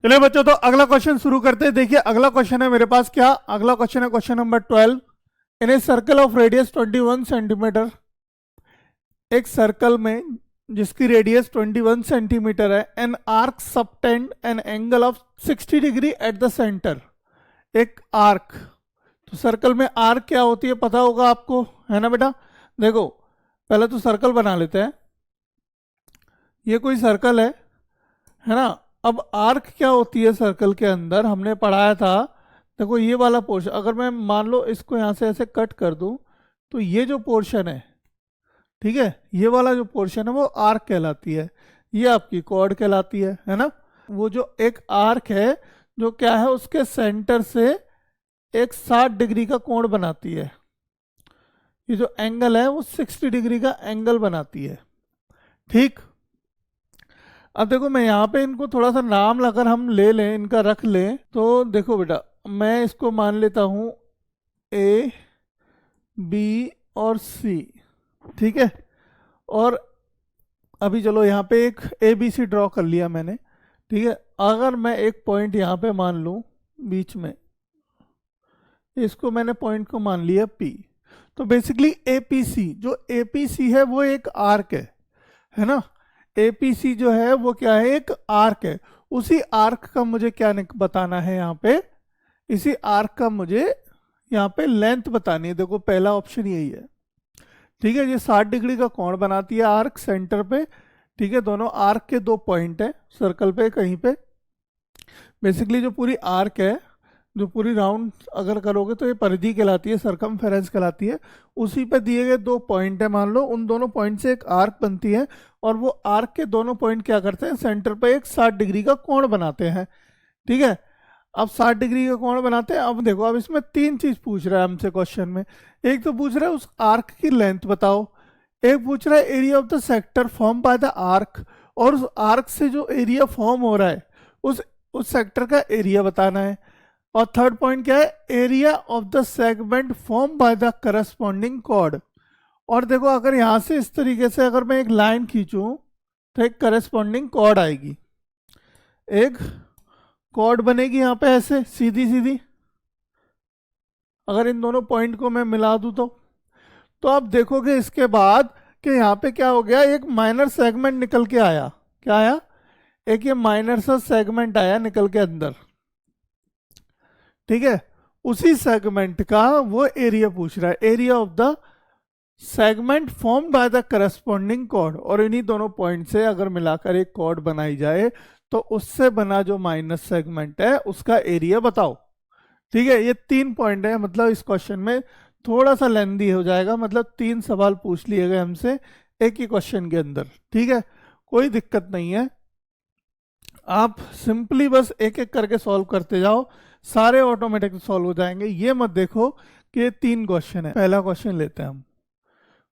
चलिए बच्चों, तो अगला क्वेश्चन शुरू करते हैं। देखिए अगला क्वेश्चन है मेरे पास, क्या अगला क्वेश्चन है, question number 12। In a circle of radius 21 centimetre, एक सर्कल में जिसकी रेडियस 21 सेंटीमीटर है, an arc subtend an angle of 60 degree at the centre. एक आर्क, तो सर्कल में आर्क क्या होती है पता होगा आपको, है ना बेटा। देखो पहले तो सर्कल बना लेते हैं। ये कोई सर्कल है ना। अब आर्क क्या होती है सर्कल के अंदर, हमने पढ़ाया था। देखो ये वाला पोर्शन, अगर मैं मान लो इसको यहाँ से ऐसे कट कर दूं, तो ये जो पोर्शन है, ठीक है, ये वाला जो पोर्शन है वो आर्क कहलाती है। ये आपकी कॉर्ड कहलाती है ना। वो जो एक आर्क है जो क्या है, उसके सेंटर से एक 60 डिग्री का कोण बनाती है। ये जो एंगल है वो 60 डिग्री का एंगल बनाती है, ठीक। अब देखो मैं यहाँ पे इनको थोड़ा सा नाम अगर हम ले लें, इनका रख लें, तो देखो बेटा मैं इसको मान लेता हूँ ए, बी और सी, ठीक है। और अभी चलो यहाँ पे एक ए बी सी ड्रॉ कर लिया मैंने, ठीक है। अगर मैं एक पॉइंट यहाँ पे मान लूँ बीच में, इसको मैंने पॉइंट को मान लिया पी, तो बेसिकली ए पी सी, जो ए पी सी है वो एक आर्क है ना। एपीसी जो है वो क्या है, एक आर्क है। उसी आर्क का मुझे क्या बताना है यहाँ पे, इसी आर्क का मुझे यहाँ पे लेंथ बतानी है। देखो पहला ऑप्शन यही है, ठीक है। ये 60 डिग्री का कोण बनाती है आर्क सेंटर पे, ठीक है। दोनों आर्क के दो पॉइंट है सर्कल पे कहीं पे। बेसिकली जो पूरी आर्क है, जो पूरी राउंड अगर करोगे तो ये परिधि कहलाती है, सरकमफेरेंस कहलाती है। उसी पे दिए गए दो पॉइंट है, मान लो उन दोनों पॉइंट से एक आर्क बनती है, और वो आर्क के दोनों पॉइंट क्या करते हैं, सेंटर पे एक 60 डिग्री का कोण बनाते हैं, ठीक है। अब 60 डिग्री का कोण बनाते हैं। अब देखो, अब इसमें तीन चीज पूछ रहा है हमसे क्वेश्चन में। एक तो पूछ रहा है उस आर्क की लेंथ बताओ, एक पूछ रहा है area of the sector form by the arc, और उस आर्क से जो एरिया फॉर्म हो रहा है उस सेक्टर का एरिया बताना है। और थर्ड पॉइंट क्या है, area of the segment form by the corresponding chord. और देखो अगर यहां से इस तरीके से अगर मैं एक लाइन खींचूं तो एक करस्पॉन्डिंग कॉर्ड आएगी, एक कॉर्ड बनेगी यहां पे ऐसे सीधी सीधी। अगर इन दोनों पॉइंट को मैं मिला दूं तो आप देखोगे इसके बाद कि यहाँ पे क्या हो गया, एक माइनर सेगमेंट निकल के आया। क्या आया, एक ये माइनर सा सेगमेंट आया निकल के अंदर, ठीक है। उसी सेगमेंट का वो एरिया पूछ रहा है, area of the segment form by the corresponding chord. और इन्हीं दोनों पॉइंट से अगर मिलाकर एक कॉर्ड बनाई जाए तो उससे बना जो माइनस सेगमेंट है उसका एरिया बताओ, ठीक है। ये तीन पॉइंट है, मतलब इस क्वेश्चन में थोड़ा सा लेंदी हो जाएगा, मतलब तीन सवाल पूछ लिए गए हमसे एक ही क्वेश्चन के अंदर, ठीक है। कोई दिक्कत नहीं है, आप सिंपली बस एक एक करके सॉल्व करते जाओ, सारे ऑटोमेटिक सॉल्व हो जाएंगे। ये मत देखो कि ये तीन क्वेश्चन है। पहला क्वेश्चन लेते हैं हम,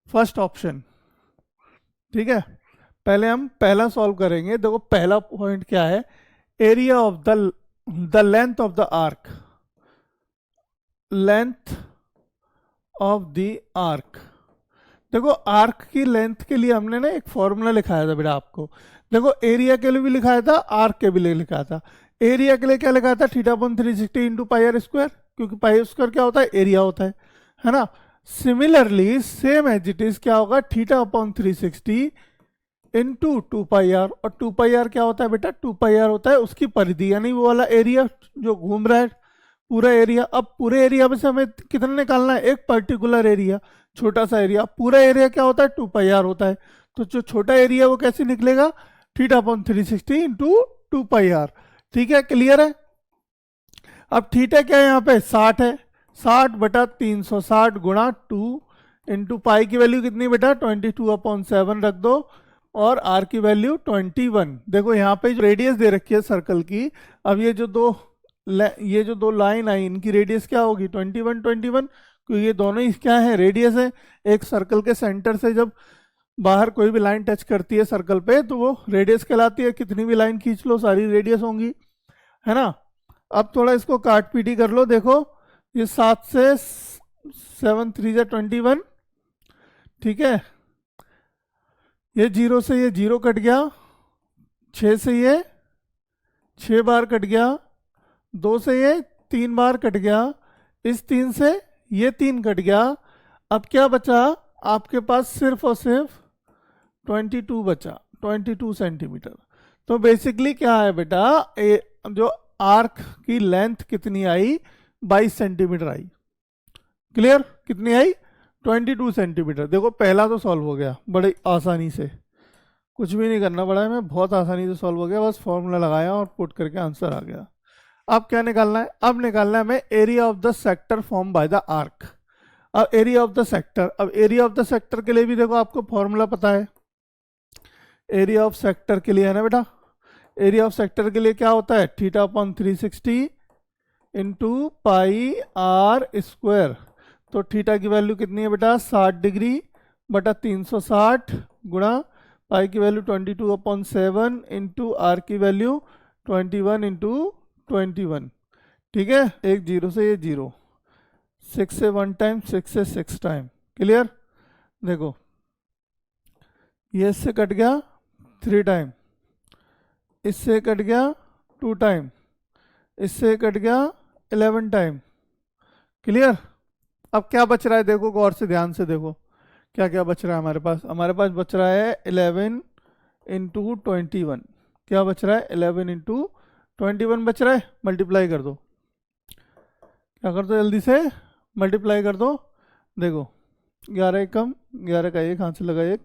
फर्स्ट ऑप्शन, ठीक है। पहले हम पहला सॉल्व करेंगे। देखो पहला पॉइंट क्या है, area of the length of the arc, length of the arc. देखो आर्क की लेंथ के लिए हमने ना एक फॉर्मूला लिखाया था बेटा आपको। देखो एरिया के लिए भी लिखाया था, आर्क के भी लिए लिखा था। एरिया के लिए क्या लिखा था, theta upon 360 into pi r square, क्योंकि पाई स्क्वायर क्या होता है, एरिया होता है ना। Similarly same as it is क्या होगा, theta upon 360 into 2 pi r. और 2 पाई आर क्या होता है बेटा, 2 पाई आर होता है उसकी परिधि, यानी वो वाला एरिया जो घूम रहा है पूरा एरिया। अब पूरे एरिया में से हमें कितना निकालना है, एक पर्टिकुलर एरिया, छोटा सा एरिया। पूरा एरिया क्या होता है, 2 पाई आर होता है। तो जो छोटा एरिया वो कैसे निकलेगा, theta upon 360 into 2 pi r, ठीक है। क्लियर है। अब थीटा क्या है यहाँ पे, 60 है, 60 बटा 360 गुणा 2 इंटू पाई की वैल्यू कितनी बेटा, 22/7 रख दो, और आर की वैल्यू 21। देखो यहाँ पे जो रेडियस दे रखी है सर्कल की, अब ये जो दो लाइन आई इनकी रेडियस क्या होगी, 21 क्योंकि ये दोनों ही क्या है, रेडियस है। एक सर्कल के सेंटर से जब बाहर कोई भी लाइन टच करती है सर्कल पे तो वो रेडियस कहलाती है। कितनी भी लाइन खींच लो सारी रेडियस होंगी, है ना। अब थोड़ा इसको काट पीटी कर लो। देखो ये 7 से 7 3 21, ठीक है। ये 0 से ये 0 कट गया, 6 से ये 6 बार कट गया, 2 से ये 3 बार कट गया, इस 3 से ये 3 कट गया। अब क्या बचा आपके पास? सिर्फ और सिर्फ 22 बचा, 22 सेंटीमीटर। तो बेसिकली क्या है बेटा, जो आर्क की लेंथ कितनी आई? 22 सेंटीमीटर आई। क्लियर? कितनी आई? 22 सेंटीमीटर। देखो पहला तो सॉल्व हो गया बड़ी आसानी से, कुछ भी नहीं करना पड़ा है, मैं बहुत आसानी से सॉल्व हो गया, बस फॉर्मूला लगाया और पुट करके आंसर आ गया। अब क्या निकालना है? अब निकालना है हमें area of the sector form by the arc. अब एरिया ऑफ द सेक्टर, अब एरिया ऑफ द सेक्टर के लिए भी देखो आपको फॉर्मूला पता है। एरिया ऑफ सेक्टर के लिए है ना बेटा, एरिया ऑफ सेक्टर के लिए क्या होता है? Theta upon 360 into pi r square. तो थीटा की वैल्यू कितनी है बेटा? 60 डिग्री बटा 360 गुणा पाई की वैल्यू 22 अपॉन 7 इंटू आर की वैल्यू 21 इंटू 21। ठीक है, एक जीरो से ये जीरो, 6 से 1 टाइम, 6 से 6 टाइम। क्लियर? देखो ये इससे कट गया 3 टाइम, इससे कट गया 2 टाइम, इससे कट गया 11 टाइम। क्लियर? अब क्या बच रहा है? देखो गौर से ध्यान से देखो क्या क्या बच रहा है हमारे पास। हमारे पास बच रहा है 11 इंटू 21। क्या बच रहा है? 11 इंटू 21 बच रहा है। मल्टीप्लाई कर दो, क्या कर दो जल्दी से, मल्टीप्लाई कर दो। देखो 11 कम 11 का 1 हाथ से लगा 1,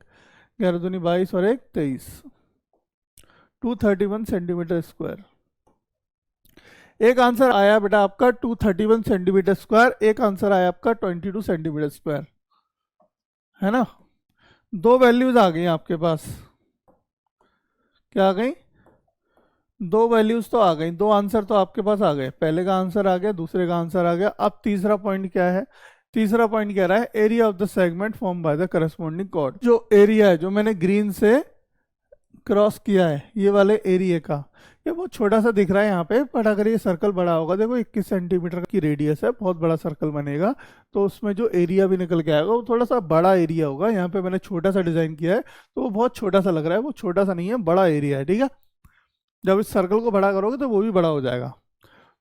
11 दूनी 22 और 1 23, 231 सेंटीमीटर स्क्वायर। एक आंसर आया बेटा आपका 231 सेंटीमीटर स्क्वायर, एक आंसर आया आपका 22 सेंटीमीटर स्क्वायर, है ना। दो वैल्यूज आ गई आपके पास। क्या आ गई? दो वैल्यूज तो आ गई, दो आंसर तो आपके पास आ गए। पहले का आंसर आ गया, दूसरे का आंसर आ गया। अब तीसरा पॉइंट क्या है? तीसरा पॉइंट कह रहा है area of the segment form by the corresponding chord. जो एरिया है जो मैंने ग्रीन से क्रॉस किया है, ये वाले एरिया का, ये बहुत छोटा सा दिख रहा है यहाँ पे, बट अगर ये सर्कल बड़ा होगा, देखो 21 सेंटीमीटर की रेडियस है, बहुत बड़ा सर्कल बनेगा, तो उसमें जो एरिया भी निकल के आएगा वो थोड़ा सा बड़ा एरिया होगा। यहाँ पे मैंने छोटा सा डिजाइन किया है तो वो बहुत छोटा सा लग रहा है, वो छोटा सा नहीं है, बड़ा एरिया है। ठीक है, जब इस सर्कल को बड़ा करोगे तो वो भी बड़ा हो जाएगा।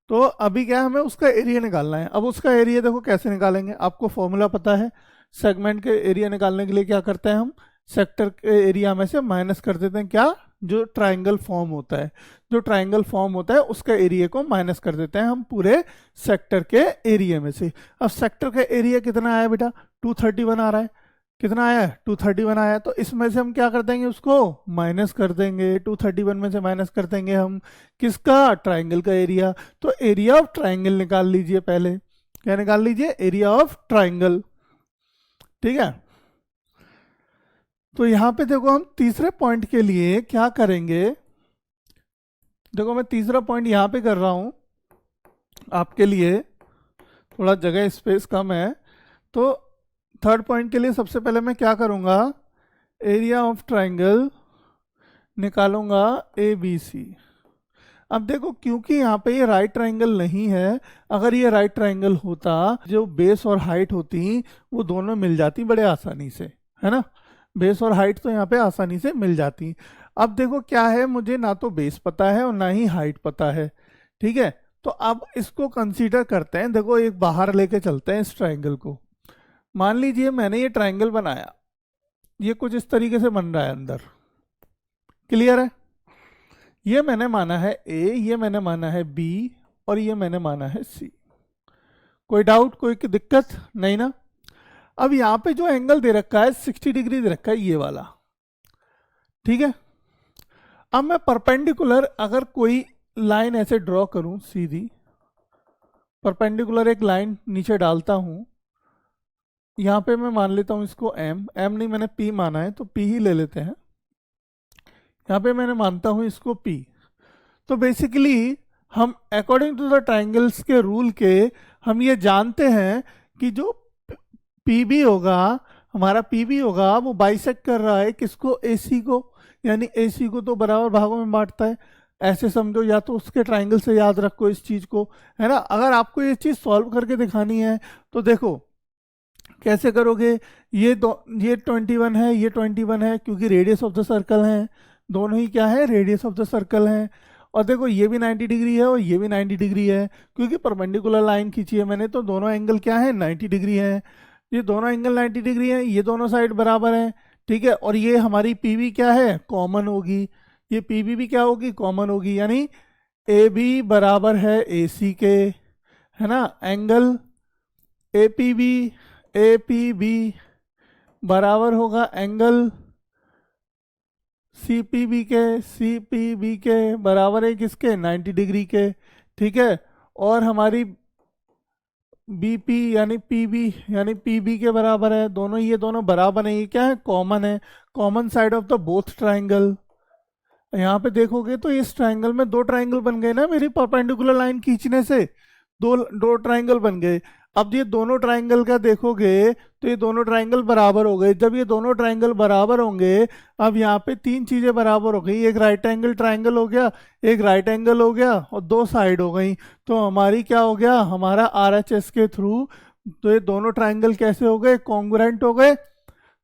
तो अभी क्या है, हमें उसका एरिया निकालना है। अब उसका एरिया देखो कैसे निकालेंगे, आपको फॉर्मूला पता है। सेगमेंट के एरिया निकालने के लिए क्या करते हैं हम, सेक्टर के एरिया में से माइनस कर देते हैं क्या, जो ट्राइंगल फॉर्म होता है, जो ट्राइंगल फॉर्म होता है उसका एरिया को माइनस कर देते हैं हम पूरे सेक्टर के एरिया में से। अब सेक्टर का एरिया कितना आया बेटा? 231 आ रहा है। कितना आया है? 231 आया। तो इसमें से हम क्या कर देंगे, उसको माइनस कर देंगे। 231 में से माइनस कर देंगे हम किसका? ट्राइंगल का एरिया। तो एरिया ऑफ ट्राइंगल निकाल लीजिए पहले। क्या निकाल लीजिए? Area of triangle. ठीक है, तो यहां पे देखो हम तीसरे पॉइंट के लिए क्या करेंगे, देखो मैं तीसरा पॉइंट यहां पे कर रहा हूं आपके लिए, थोड़ा जगह स्पेस कम है। तो थर्ड पॉइंट के लिए सबसे पहले मैं क्या करूंगा, एरिया ऑफ ट्राइंगल निकालूंगा ABC। अब देखो क्योंकि यहाँ पे ये राइट ट्राइंगल नहीं है, अगर ये राइट ट्राइंगल होता, जो बेस और हाइट होती वो दोनों मिल जाती बड़े आसानी से, है ना। बेस और हाइट तो यहाँ पे आसानी से मिल जाती। अब देखो क्या है, मुझे ना तो बेस पता है और ना ही हाइट पता है। ठीक है, तो अब इसको कंसीडर करते हैं। देखो एक बाहर लेके चलते हैं इस ट्राइंगल को। मान लीजिए मैंने ये ट्राइंगल बनाया, ये कुछ इस तरीके से बन रहा है अंदर। क्लियर है? ये मैंने माना है A, ये मैंने माना है B और ये मैंने माना है C। कोई डाउट, कोई दिक्कत नहीं ना। अब यहां पे जो एंगल दे रखा है 60 डिग्री दे रखा है, ये वाला। ठीक है, अब मैं परपेंडिकुलर अगर कोई लाइन ऐसे ड्रॉ करूं सीधी, परपेंडिकुलर एक लाइन नीचे डालता हूं, यहां पे मैं मान लेता हूं इसको M नहीं मैंने P माना है तो P ही ले लेते हैं। यहाँ पे मैंने मानता हूं इसको P। तो बेसिकली हम अकॉर्डिंग टू द ट्राइंगल्स के रूल के हम ये जानते हैं कि जो PB होगा, हमारा PB होगा, वो बाइसेक्ट कर रहा है किसको? AC को, यानी AC को तो बराबर भागों में बांटता है। ऐसे समझो, या तो उसके ट्राइंगल से याद रखो इस चीज को, है ना। अगर आपको ये चीज सॉल्व करके दिखानी है तो देखो कैसे करोगे। ये 21 है, ये 21 है, क्योंकि रेडियस ऑफ द सर्कल है, दोनों ही क्या है? रेडियस ऑफ द सर्कल है। और देखो ये भी 90 डिग्री है और ये भी 90 डिग्री है, क्योंकि परपेंडिकुलर लाइन खींची है मैंने, तो दोनों एंगल क्या है, 90 डिग्री है। ये दोनों एंगल 90 डिग्री है, ये दोनों साइड बराबर है, ठीक है। और ये हमारी पी बी क्या है, कॉमन होगी, ये पी बी भी क्या होगी, कॉमन होगी, यानी ए बी बराबर है ए सी के, है ना। एंगल ए पी बी बराबर होगा एंगल सी पी बी के बराबर है किसके, 90 डिग्री के, ठीक है। और हमारी बी पी यानी पी बी यानी पी बी के बराबर है, दोनों ये दोनों बराबर है, ये क्या है, कॉमन है, common side of the both triangle. यहाँ पे देखोगे तो इस ट्राइंगल में दो ट्राइंगल बन गए ना मेरी परपेंडिकुलर लाइन खींचने से, दो दो ट्राइंगल बन गए। अब ये दोनों ट्राइंगल का देखोगे तो ये दोनों ट्राइंगल बराबर हो गए। जब ये दोनों ट्राइंगल बराबर होंगे, अब यहाँ पे तीन चीजें बराबर हो गई, एक राइट एंगल ट्राइंगल हो गया, एक राइट एंगल हो गया, और दो साइड हो गई। तो हमारी क्या हो गया, हमारा आर एच एस के थ्रू तो ये दोनों ट्राइंगल कैसे हो गए, कॉन्ग्रुएंट हो गए,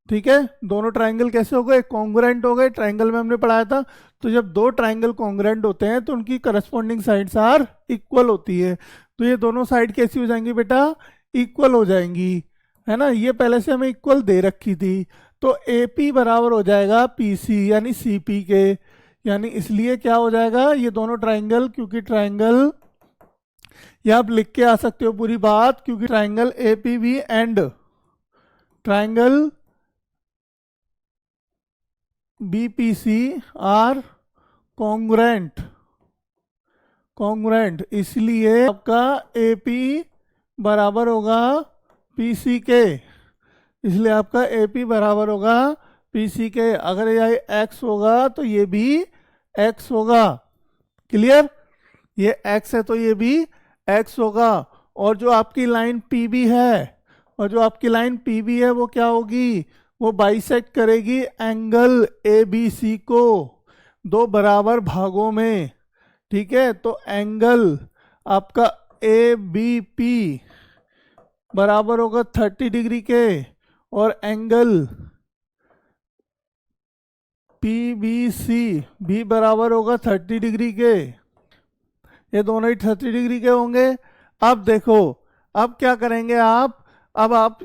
ठीक है। दोनों ट्राइंगल कैसे हो गए, कॉन्ग्रुएंट हो गए। ट्राइंगल में हमने पढ़ाया था, तो जब दो ट्राइंगल कॉन्ग्रुएंट होते हैं तो उनकी करस्पॉन्डिंग साइड्स आर इक्वल होती है। तो ये दोनों साइड कैसी हो जाएंगी बेटा, इक्वल हो जाएंगी, है ना। ये पहले से हमें इक्वल दे रखी थी, तो ए पी बराबर हो जाएगा पी सी यानी सी पी के, यानी इसलिए क्या हो जाएगा, ये दोनों ट्राइंगल, क्योंकि ट्राइंगल, ये आप लिख के आ सकते हो पूरी बात, क्योंकि triangle A P B and triangle BPC are congruent, इसलिए आपका AP बराबर होगा PC के, इसलिए आपका AP बराबर होगा PC के। अगर ये X होगा तो ये भी X होगा, क्लियर, ये X है तो ये भी X होगा। और जो आपकी लाइन PB है, वो क्या होगी, वो बाइसेक्ट करेगी एंगल ABC को दो बराबर भागों में, ठीक है। तो एंगल आपका ABP बराबर होगा 30 डिग्री के, और एंगल PBC भी बराबर होगा 30 डिग्री के, ये दोनों ही 30 डिग्री के होंगे। अब देखो, अब क्या करेंगे आप, अब आप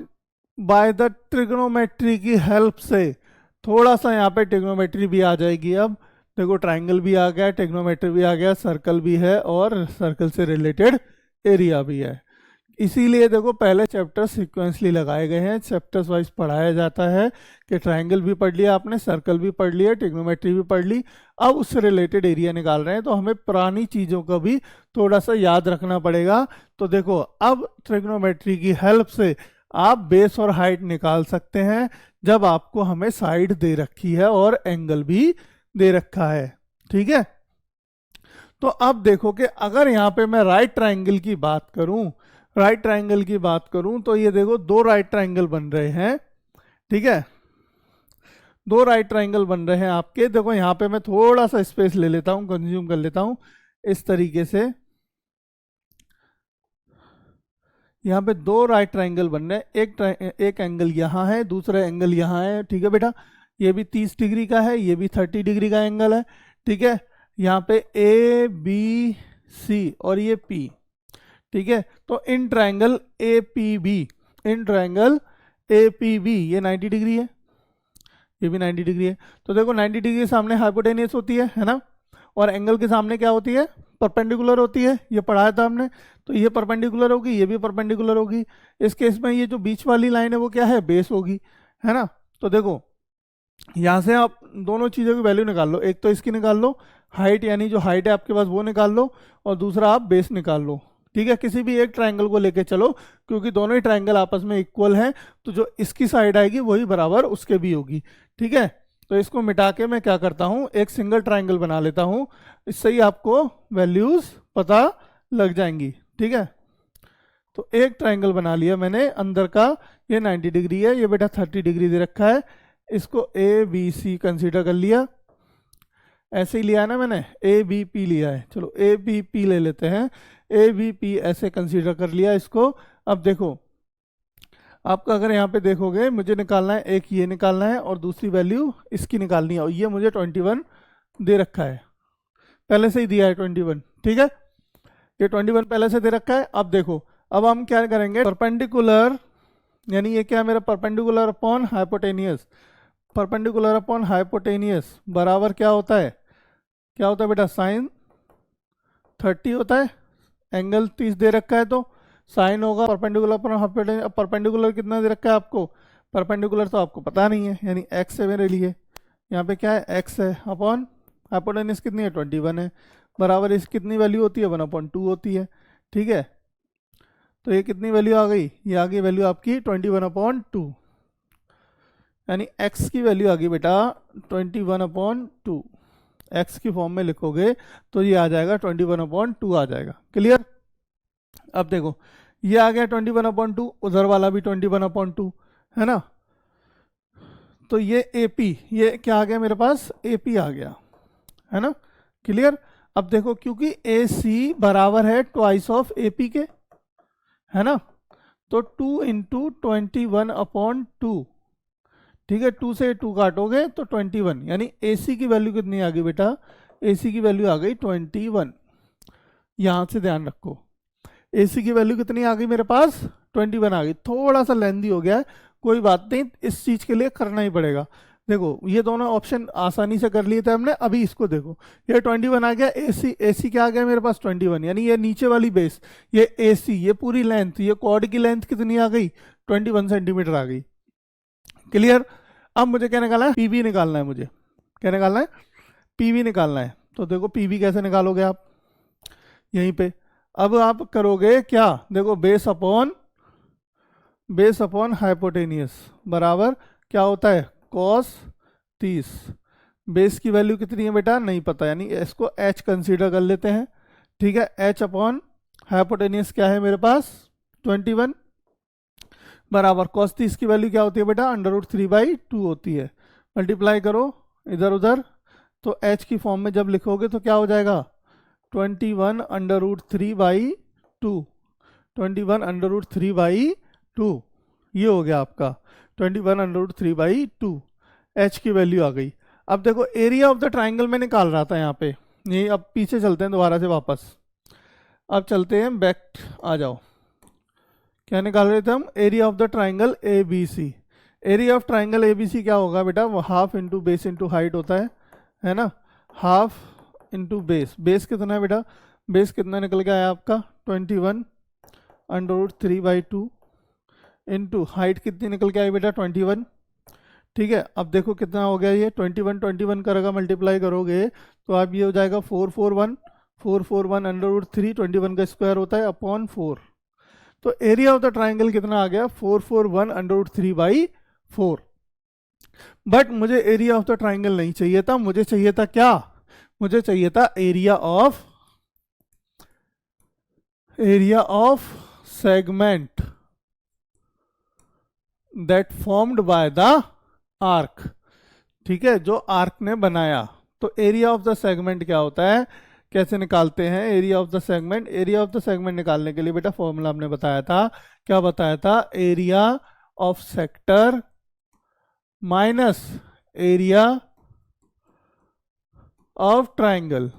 बाय द ट्रिग्नोमेट्री की हेल्प से, थोड़ा सा यहाँ पे ट्रिग्नोमेट्री भी आ जाएगी। अब देखो ट्राइंगल भी आ गया, ट्रिग्नोमेट्री भी आ गया, सर्कल भी है, और सर्कल से रिलेटेड एरिया भी है। इसीलिए देखो पहले चैप्टर सिक्वेंसली लगाए गए हैं, चैप्टर्स वाइज पढ़ाया जाता है कि ट्राइंगल भी पढ़ लिया आपने, सर्कल भी पढ़ लिया, ट्रिग्नोमेट्री भी पढ़ ली, अब उससे रिलेटेड एरिया निकाल रहे हैं, तो हमें पुरानी चीज़ों का भी थोड़ा सा याद रखना पड़ेगा। तो देखो अब ट्रिग्नोमेट्री की हेल्प से आप बेस और हाइट निकाल सकते हैं, जब आपको हमें साइड दे रखी है और एंगल भी दे रखा है, ठीक है। तो अब देखो कि अगर यहाँ पे मैं राइट ट्राइंगल की बात करूं, तो ये देखो दो राइट ट्राइंगल बन रहे हैं, ठीक है, दो राइट ट्राइंगल बन रहे हैं आपके। देखो यहाँ पे मैं थोड़ा सा स्पेस ले लेता हूँ, कंज्यूम कर लेता हूँ इस तरीके से। यहाँ पे दो राइट ट्राइंगल बन रहे हैं, एक एंगल यहाँ है, दूसरा एंगल यहाँ है, ठीक है बेटा। ये भी 30 डिग्री का है, ये भी 30 डिग्री का एंगल है, ठीक है। यहाँ पे ए बी सी और ये P, ठीक है। तो इन ट्राइंगल APB, ये 90 डिग्री है, ये भी 90 डिग्री है। तो देखो 90 डिग्री के सामने हाइपोटेनियस होती है ना, और एंगल के सामने क्या होती है, परपेंडिकुलर होती है, ये पढ़ाया था हमने। तो ये परपेंडिकुलर होगी, ये भी परपेंडिकुलर होगी। इस केस में ये जो बीच वाली लाइन है वो क्या है, बेस होगी, है ना। तो देखो यहाँ से आप दोनों चीज़ों की वैल्यू निकाल लो, एक तो इसकी निकाल लो हाइट, यानी जो हाइट है आपके पास वो निकाल लो, और दूसरा आप बेस निकाल लो, ठीक है। किसी भी एक ट्राइंगल को लेके चलो, क्योंकि दोनों ही ट्राइंगल आपस में इक्वल हैं, तो जो इसकी साइड आएगी वही बराबर उसके भी होगी, ठीक है। तो इसको मिटा के मैं क्या करता हूँ, एक सिंगल ट्राइंगल बना लेता हूँ, इससे ही आपको वैल्यूज पता लग जाएंगी, ठीक है। तो एक ट्राइंगल बना लिया मैंने अंदर का, ये 90 डिग्री है, ये बेटा 30 डिग्री दे रखा है, इसको ABC कंसीडर कर लिया, ऐसे ही लिया है ना मैंने, ABP लिया है, चलो ABP ले लेते हैं, ABP ऐसे कंसीडर कर लिया इसको। अब देखो आपका अगर यहाँ पे देखोगे, मुझे निकालना है, एक ये निकालना है और दूसरी वैल्यू इसकी निकालनी है, और ये मुझे 21 दे रखा है। पहले से ही दिया है 21, ठीक है, ये 21 पहले से दे रखा है। अब देखो, अब हम क्या करेंगे, परपेंडिकुलर, यानी ये क्या है मेरा, perpendicular upon hypotenuse, perpendicular upon hypotenuse बराबर क्या होता है, क्या होता है बेटा, साइन 30 होता है, एंगल 30 दे रखा है तो साइन होगा परपेंडिकुलर अपॉन हाइपोटेनियस। परपेंडिकुलर कितना दे रखा है आपको, परपेंडिकुलर तो आपको पता नहीं है, यानी एक्स है मेरे लिए, यहाँ पे क्या है, एक्स है, अपॉन हाइपोटेनियस कितनी है, 21 है, बराबर इस कितनी वैल्यू होती है, 1/2 होती है, ठीक है। तो ये कितनी वैल्यू आ गई, ये आ गई वैल्यू आपकी 21/2, यानी x की वैल्यू आ गई बेटा 21/2, x की फॉर्म में लिखोगे तो ये आ जाएगा 21/2 आ जाएगा, क्लियर। अब देखो ये आ गया 21/2, उधर वाला भी 21/2 है ना, तो ये AP, ये क्या आ गया मेरे पास, AP आ गया, है ना, क्लियर। अब देखो क्योंकि AC बराबर है ट्वाइस ऑफ AP के, है ना, तो 2 × 21/2, ठीक है, 2 से 2 काटोगे तो 21, यानी AC की वैल्यू कितनी आ गई बेटा, AC की वैल्यू आ गई 21, यहां से ध्यान रखो, AC की वैल्यू कितनी आ गई मेरे पास, 21 आ गई। थोड़ा सा लेंदी हो गया है, कोई बात नहीं, इस चीज के लिए करना ही पड़ेगा। देखो ये दोनों ऑप्शन आसानी से कर लिए थे हमने, अभी इसको देखो, ये 21 आ गया, AC क्या आ गया मेरे पास 21, यानी ये नीचे वाली बेस, ये AC, ये पूरी लेंथ, ये कॉर्ड की लेंथ कितनी आ गई, 21 सेंटीमीटर आ गई, क्लियर। अब मुझे क्या निकालना है, PV निकालना है, मुझे क्या निकालना है, PV निकालना है। तो देखो PV कैसे निकालोगे आप, यहीं पे, अब आप करोगे क्या, देखो बेस अपॉन हाइपोटेनियस बराबर क्या होता है, cos 30, बेस की वैल्यू कितनी है बेटा नहीं पता, यानी इसको h कंसीडर कर लेते हैं, ठीक है, h अपॉन हाइपोटेनियस क्या है मेरे पास 21 बराबर cos 30 की वैल्यू क्या होती है बेटा, √3/2 होती है, मल्टीप्लाई करो इधर उधर, तो h की फॉर्म में जब लिखोगे तो क्या हो जाएगा, 21 √3/2, 21 √3/2, ये हो गया आपका 21 √3/2, h की वैल्यू आ गई। अब देखो एरिया ऑफ द ट्राइंगल में निकाल रहा था यहाँ पे, यही अब पीछे चलते हैं दोबारा से वापस, अब चलते हैं बैक, आ जाओ, क्या निकाल रहे थे हम, area of the triangle ABC, area of triangle ABC क्या होगा बेटा, वो half into base into height होता है ना, हाफ इंटू बेस, बेस कितना है बेटा, बेस कितना निकल के आया आपका 21 √3/2 इंटू हाइट कितनी निकल के आई बेटा 21, ठीक है। अब देखो कितना हो गया, ये 21 करेगा, मल्टीप्लाई करोगे तो अब ये हो जाएगा 441 √3, 21 का स्क्वायर होता है अपॉन 4, तो एरिया ऑफ द ट्राइंगल कितना आ गया 441 √3/4। बट मुझे एरिया ऑफ द ट्राइंगल नहीं चाहिए था, मुझे चाहिए था क्या, मुझे चाहिए था area of segment that formed by the arc, ठीक है, जो आर्क ने बनाया। तो एरिया ऑफ द सेगमेंट क्या होता है, कैसे निकालते हैं area of the segment, area of the segment निकालने के लिए बेटा फॉर्मूला हमने बताया था, क्या बताया था, area of sector minus area of triangle,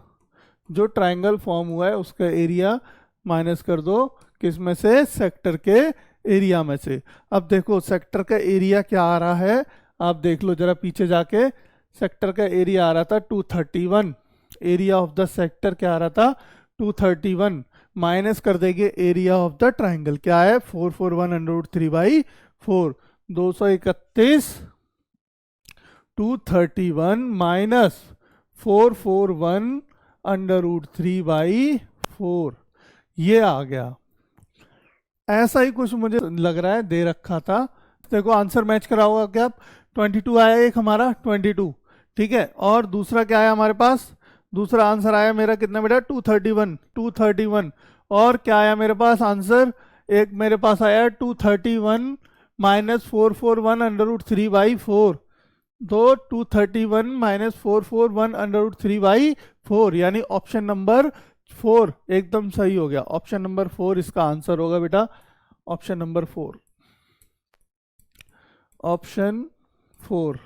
जो ट्राइंगल फॉर्म हुआ है उसका एरिया माइनस कर दो, किस में से, सेक्टर के एरिया में से। अब देखो सेक्टर का एरिया क्या आ रहा है, आप देख लो जरा पीछे जाके, सेक्टर का एरिया आ रहा था 231, एरिया ऑफ द सेक्टर क्या आ रहा था 231, माइनस कर देंगे एरिया ऑफ द ट्राइंगल क्या है 441 √3/4, 231 231 माइनस 441 √3/4, ये आ गया। ऐसा ही कुछ मुझे लग रहा है दे रखा था, देखो आंसर मैच करा होगा क्या, 22 आया एक हमारा 22, ठीक है, और दूसरा क्या आया हमारे पास, दूसरा आंसर आया मेरा कितना बेटा 231, और क्या आया मेरे पास आंसर, एक मेरे पास आया 231 माइनस 441 √3/4, तो 231 माइनस 441 √3/4, यानी ऑप्शन नंबर 4 एकदम सही हो गया, ऑप्शन नंबर 4 इसका आंसर होगा बेटा, ऑप्शन नंबर 4, ऑप्शन 4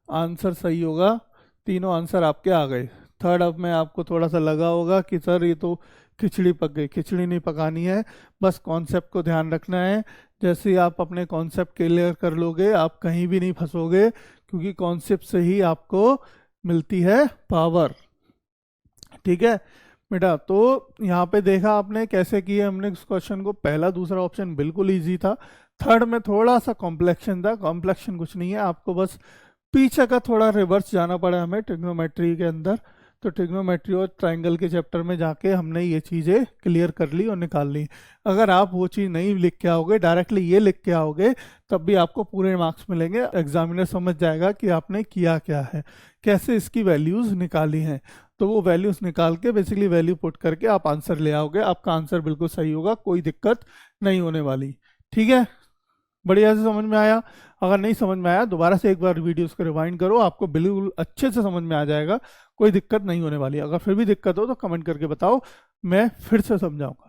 आंसर सही होगा, तीनों आंसर आपके आ गए, थर्ड अब में आपको थोड़ा सा लगा होगा कि सर ये तो खिचड़ी पक गई। खिचड़ी नहीं पकानी है, बस कॉन्सेप्ट को ध्यान रखना है। जैसे ही आप अपने कॉन्सेप्ट क्लियर कर लोगे आप कहीं भी नहीं फंसोगे, क्योंकि कॉन्सेप्ट से ही आपको मिलती है पावर। ठीक है बेटा, तो यहाँ पे देखा आपने कैसे किए हमने इस क्वेश्चन को। पहला दूसरा ऑप्शन बिल्कुल इजी था, थर्ड में थोड़ा सा कॉम्प्लेक्शन था। कॉम्प्लेक्शन कुछ नहीं है, आपको बस पीछे का थोड़ा रिवर्स जाना पड़ा हमें ट्रिग्नोमेट्री के अंदर। तो ट्रिग्नोमेट्री और ट्राइंगल के चैप्टर में जाके हमने ये चीज़ें क्लियर कर ली और निकाल ली। अगर आप वो चीज़ नहीं लिख के आओगे, डायरेक्टली ये लिख के आओगे, तब भी आपको पूरे मार्क्स मिलेंगे। एग्जामिनर समझ जाएगा कि आपने किया क्या है, कैसे इसकी वैल्यूज़ निकाली हैं। तो वो वैल्यूज़ निकाल के बेसिकली वैल्यू पुट करके आप आंसर ले आओगे, आपका आंसर बिल्कुल सही होगा, कोई दिक्कत नहीं होने वाली। ठीक है, बढ़िया से समझ में आया। अगर नहीं समझ में आया दोबारा से एक बार वीडियोस को रिवाइंड करो, आपको बिल्कुल अच्छे से समझ में आ जाएगा, कोई दिक्कत नहीं होने वाली। अगर फिर भी दिक्कत हो तो कमेंट करके बताओ, मैं फिर से समझाऊंगा।